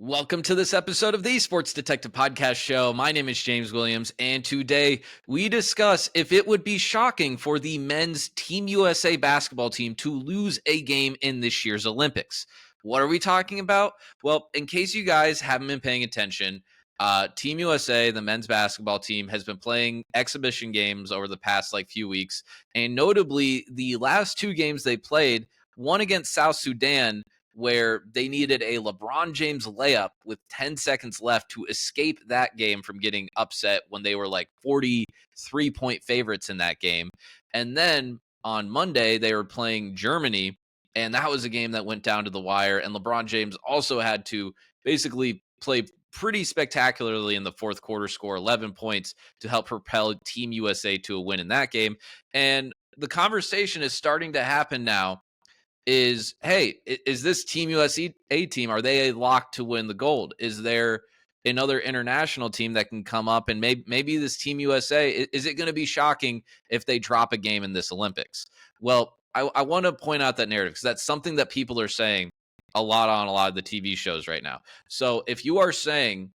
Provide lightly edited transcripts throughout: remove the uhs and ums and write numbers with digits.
Welcome to this episode of the Sports Detective Podcast Show. My name is James Williams, and today we discuss if it would be shocking for the men's Team USA basketball team to lose a game in this year's Olympics. What are we talking about? Well, in case you guys haven't been paying attention, Team USA, the men's basketball team, has been playing exhibition games over the past few weeks, and notably, the last two games they played, one against South Sudan, where they needed a LeBron James layup with 10 seconds left to escape that game from getting upset when they were 43-point favorites in that game. And then on Monday, they were playing Germany, and that was a game that went down to the wire. And LeBron James also had to basically play pretty spectacularly in the fourth quarter, score 11 points to help propel Team USA to a win in that game. And the conversation is starting to happen now is, hey, is this Team USA team, are they a lock to win the gold? Is there another international team that can come up and maybe this Team USA, is it going to be shocking if they drop a game in this Olympics? Well, I want to point out that narrative because that's something that people are saying a lot on a lot of the TV shows right now. So if you are saying,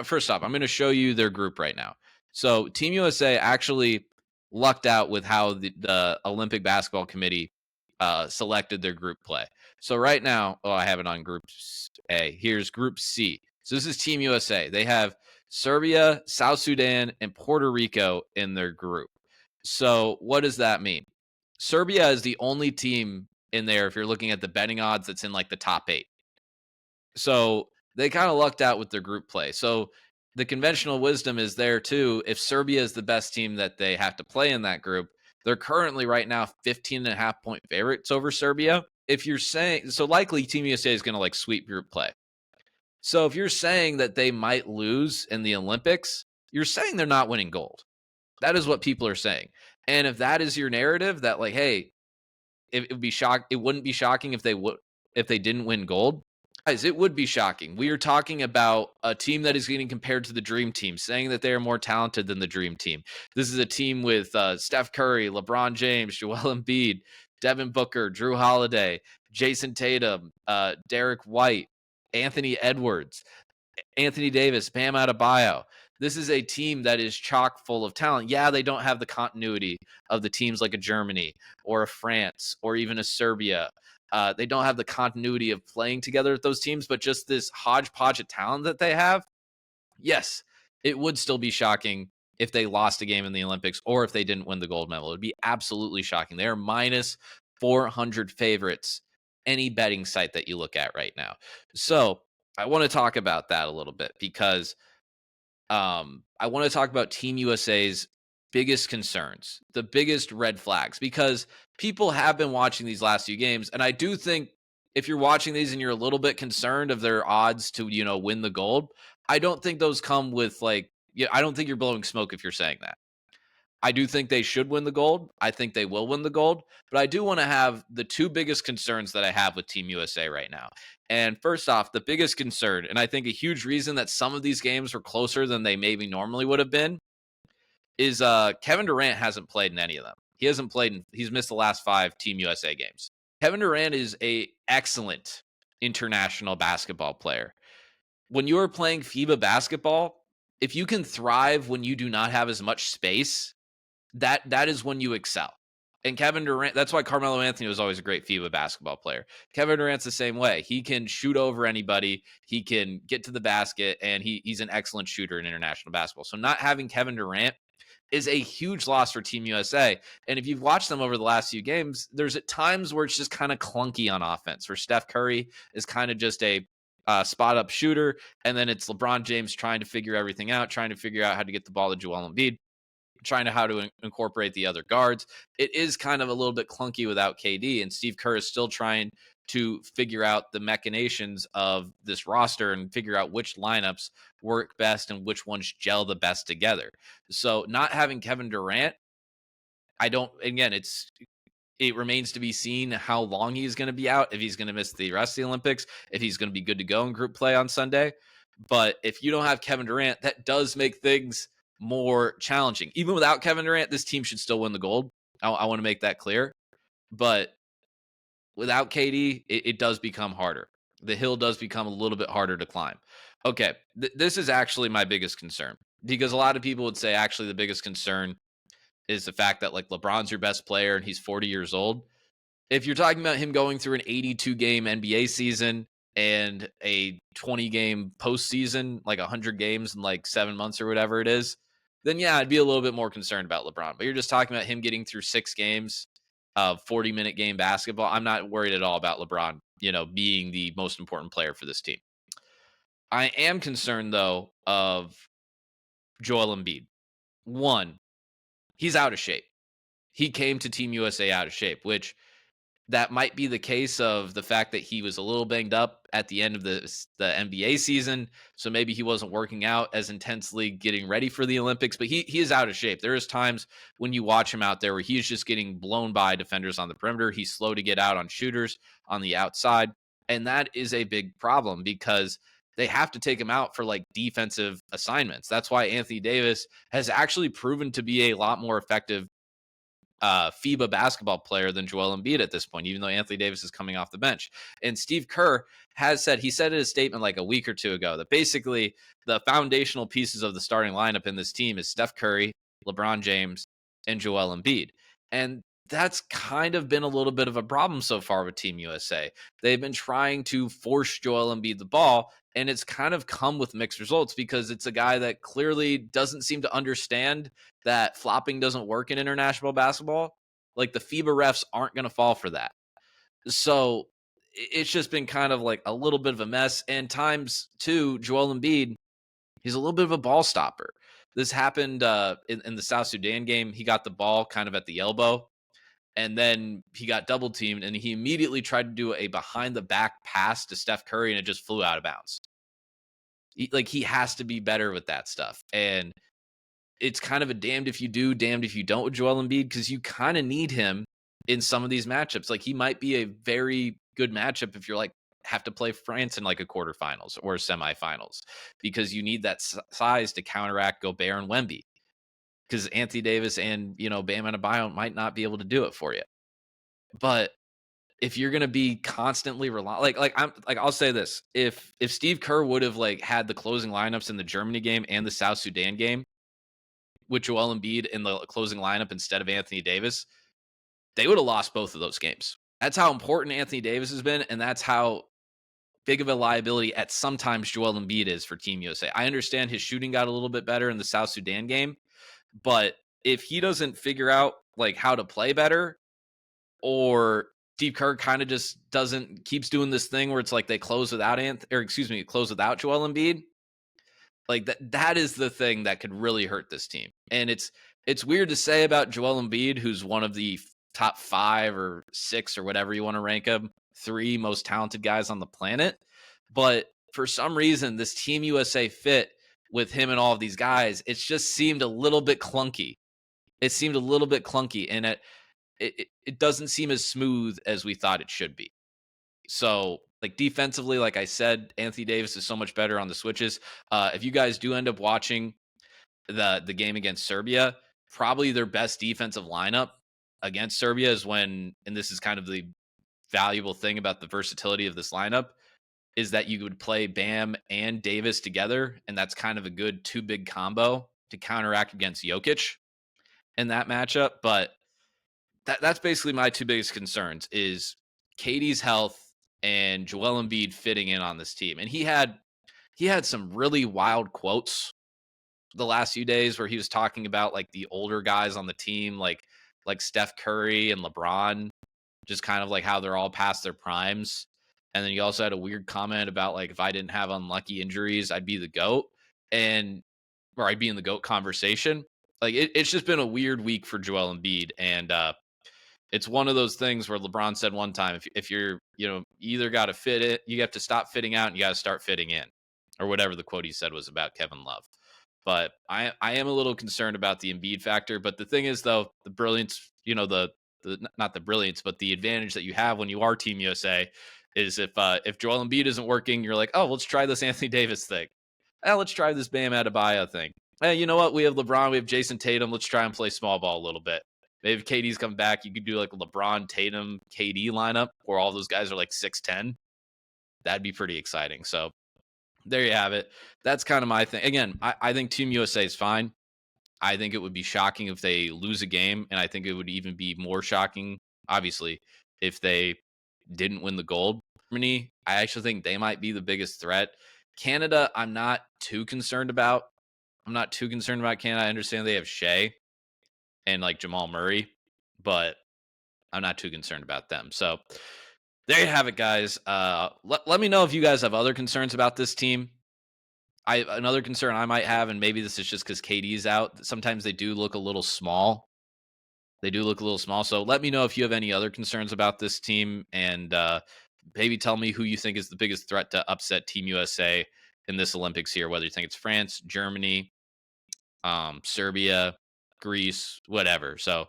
first off, I'm going to show you their group right now. So Team USA actually lucked out with how the Olympic Basketball Committee selected their group play. So right now, I have it on Group A. Here's Group C. So this is Team USA. They have Serbia, South Sudan, and Puerto Rico in their group. So what does that mean? Serbia is the only team in there, if you're looking at the betting odds, that's in the top 8. So they kind of lucked out with their group play. So the conventional wisdom is there too. If Serbia is the best team that they have to play in that group, they're currently right now 15.5-point favorites over Serbia. If you're saying, so likely Team USA is going to sweep group play. So if you're saying that they might lose in the Olympics, you're saying they're not winning gold. That is what people are saying. And if that is your narrative, that hey, it wouldn't be shocking if they didn't win gold. Guys, it would be shocking. We are talking about a team that is getting compared to the Dream Team, saying that they are more talented than the Dream Team. This is a team with Steph Curry, LeBron James, Joel Embiid, Devin Booker, Drew Holiday, Jason Tatum, Derek White, Anthony Edwards, Anthony Davis, Bam Adebayo. This is a team that is chock full of talent. Yeah, they don't have the continuity of the teams like a Germany or a France or even a Serbia. They don't have the continuity of playing together with those teams, but just this hodgepodge of talent that they have. Yes, it would still be shocking if they lost a game in the Olympics or if they didn't win the gold medal. It would be absolutely shocking. They are minus 400 favorites, any betting site that you look at right now. So I want to talk about that a little bit because I want to talk about Team USA's biggest concerns, the biggest red flags, because people have been watching these last few games. And I do think if you're watching these and you're a little bit concerned of their odds to, win the gold, I don't think those come with I don't think you're blowing smoke if you're saying that. I do think they should win the gold. I think they will win the gold. But I do want to have the two biggest concerns that I have with Team USA right now. And first off, the biggest concern, and I think a huge reason that some of these games were closer than they maybe normally would have been, is Kevin Durant hasn't played in any of them. He hasn't played. He's missed the last 5 Team USA games. Kevin Durant is an excellent international basketball player. When you are playing FIBA basketball, if you can thrive when you do not have as much space, that is when you excel. And Kevin Durant, that's why Carmelo Anthony was always a great FIBA basketball player. Kevin Durant's the same way. He can shoot over anybody. He can get to the basket, and he's an excellent shooter in international basketball. So not having Kevin Durant is a huge loss for Team USA. And if you've watched them over the last few games, there's at times where it's just kind of clunky on offense, where Steph Curry is kind of just a spot-up shooter, and then it's LeBron James trying to figure everything out, trying to figure out how to get the ball to Joel Embiid, trying to how to incorporate the other guards. It is kind of a little bit clunky without KD, and Steve Kerr is still trying to figure out the machinations of this roster and figure out which lineups work best and which ones gel the best together. So not having Kevin Durant, it remains to be seen how long he's going to be out, if he's going to miss the rest of the Olympics, if he's going to be good to go in group play on Sunday. But if you don't have Kevin Durant, that does make things more challenging. Even without Kevin Durant, this team should still win the gold. I want to make that clear. But without KD, it does become harder. the hill does become a little bit harder to climb. Okay, this is actually my biggest concern because a lot of people would say actually the biggest concern is the fact that like LeBron's your best player and he's 40 years old. If you're talking about him going through an 82 game NBA season and a 20 game postseason, like 100 games in like 7 months or whatever it is, then yeah, I'd be a little bit more concerned about LeBron. But you're just talking about him getting through 6 games of 40-minute game basketball. I'm not worried at all about LeBron, being the most important player for this team. I am concerned though of Joel Embiid. One, he's out of shape. He came to Team USA out of shape, which that might be the case of the fact that he was a little banged up at the end of the NBA season. So maybe he wasn't working out as intensely getting ready for the Olympics, but he is out of shape. There is times when you watch him out there where he's just getting blown by defenders on the perimeter. He's slow to get out on shooters on the outside. And that is a big problem because they have to take him out for like defensive assignments. That's why Anthony Davis has actually proven to be a lot more effective FIBA basketball player than Joel Embiid at this point, even though Anthony Davis is coming off the bench. And Steve Kerr he said in his statement like a week or two ago that basically the foundational pieces of the starting lineup in this team is Steph Curry, LeBron James, and Joel Embiid. And that's kind of been a little bit of a problem so far with Team USA. They've been trying to force Joel Embiid the ball, and it's kind of come with mixed results because it's a guy that clearly doesn't seem to understand that flopping doesn't work in international basketball. Like the FIBA refs aren't going to fall for that. So it's just been kind of like a little bit of a mess. And times too, Joel Embiid, he's a little bit of a ball stopper. This happened in the South Sudan game. He got the ball kind of at the elbow, and then he got double teamed, and he immediately tried to do a behind the back pass to Steph Curry, and it just flew out of bounds. He has to be better with that stuff. And it's kind of a damned if you do, damned if you don't with Joel Embiid, because you kind of need him in some of these matchups. Like he might be a very good matchup if you're like have to play France in like a quarterfinals or semifinals, because you need that size to counteract Gobert and Wemby. Because Anthony Davis and Bam Adebayo might not be able to do it for you. But if you're gonna be constantly I'll say this: if Steve Kerr would have like had the closing lineups in the Germany game and the South Sudan game with Joel Embiid in the closing lineup instead of Anthony Davis, they would have lost both of those games. That's how important Anthony Davis has been, and that's how big of a liability at sometimes Joel Embiid is for Team USA. I understand his shooting got a little bit better in the South Sudan game, but if he doesn't figure out like how to play better, or Steve Kerr kind of just keeps doing this thing where it's like they close without Joel Embiid, like that is the thing that could really hurt this team. And it's weird to say about Joel Embiid, who's one of the top 5 or 6 or whatever you want to rank him, 3 most talented guys on the planet. But for some reason, this Team USA fit with him and all of these guys, it's just seemed a little bit clunky. And it doesn't seem as smooth as we thought it should be. So, like defensively, like I said, Anthony Davis is so much better on the switches. If you guys do end up watching the game against Serbia, probably their best defensive lineup against Serbia is and this is kind of the valuable thing about the versatility of this lineup, is that you would play Bam and Davis together, and that's kind of a good 2 big combo to counteract against Jokic in that matchup. But that's basically my 2 biggest concerns is KD's health and Joel Embiid fitting in on this team. And he had some really wild quotes the last few days where he was talking about like the older guys on the team, like Steph Curry and LeBron, just kind of like how they're all past their primes. And then he also had a weird comment about like, if I didn't have unlucky injuries, I'd be the GOAT, or I'd be in the GOAT conversation. Like it's just been a weird week for Joel Embiid. And it's one of those things where LeBron said one time, if you're, you either got to fit it, you have to stop fitting out and you got to start fitting in, or whatever the quote he said was about Kevin Love. But I am a little concerned about the Embiid factor. But the thing is, though, the brilliance, not the brilliance, but the advantage that you have when you are Team USA is if Joel Embiid isn't working, you're like, oh, let's try this Anthony Davis thing. Let's try this Bam Adebayo thing. Hey, you know what? We have LeBron, we have Jason Tatum. Let's try and play small ball a little bit. Maybe if KD's come back, you could do like a LeBron, Tatum, KD lineup where all those guys are like 6'10". That'd be pretty exciting. So there you have it. That's kind of my thing. Again, I think Team USA is fine. I think it would be shocking if they lose a game, and I think it would even be more shocking, obviously, if they didn't win the gold. Germany, I actually think they might be the biggest threat. Canada, I'm not too concerned about. I'm not too concerned about Canada. I understand they have Shea and like Jamal Murray, but I'm not too concerned about them. So there you have it, guys. Let me know if you guys have other concerns about this team. Another concern I might have, and maybe this is just because KD's out. Sometimes they do look a little small. They do look a little small. So let me know if you have any other concerns about this team, and maybe tell me who you think is the biggest threat to upset Team USA in this Olympics here. Whether you think it's France, Germany, Serbia, Greece, whatever. So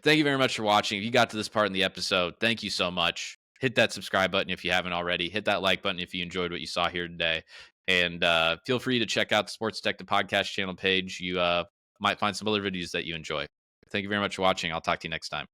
thank you very much for watching. If you got to this part in the episode, thank you so much. Hit that subscribe button if you haven't already. Hit that like button if you enjoyed what you saw here today. And feel free to check out the Sports Detective Podcast channel page. You might find some other videos that you enjoy. Thank you very much for watching. I'll talk to you next time.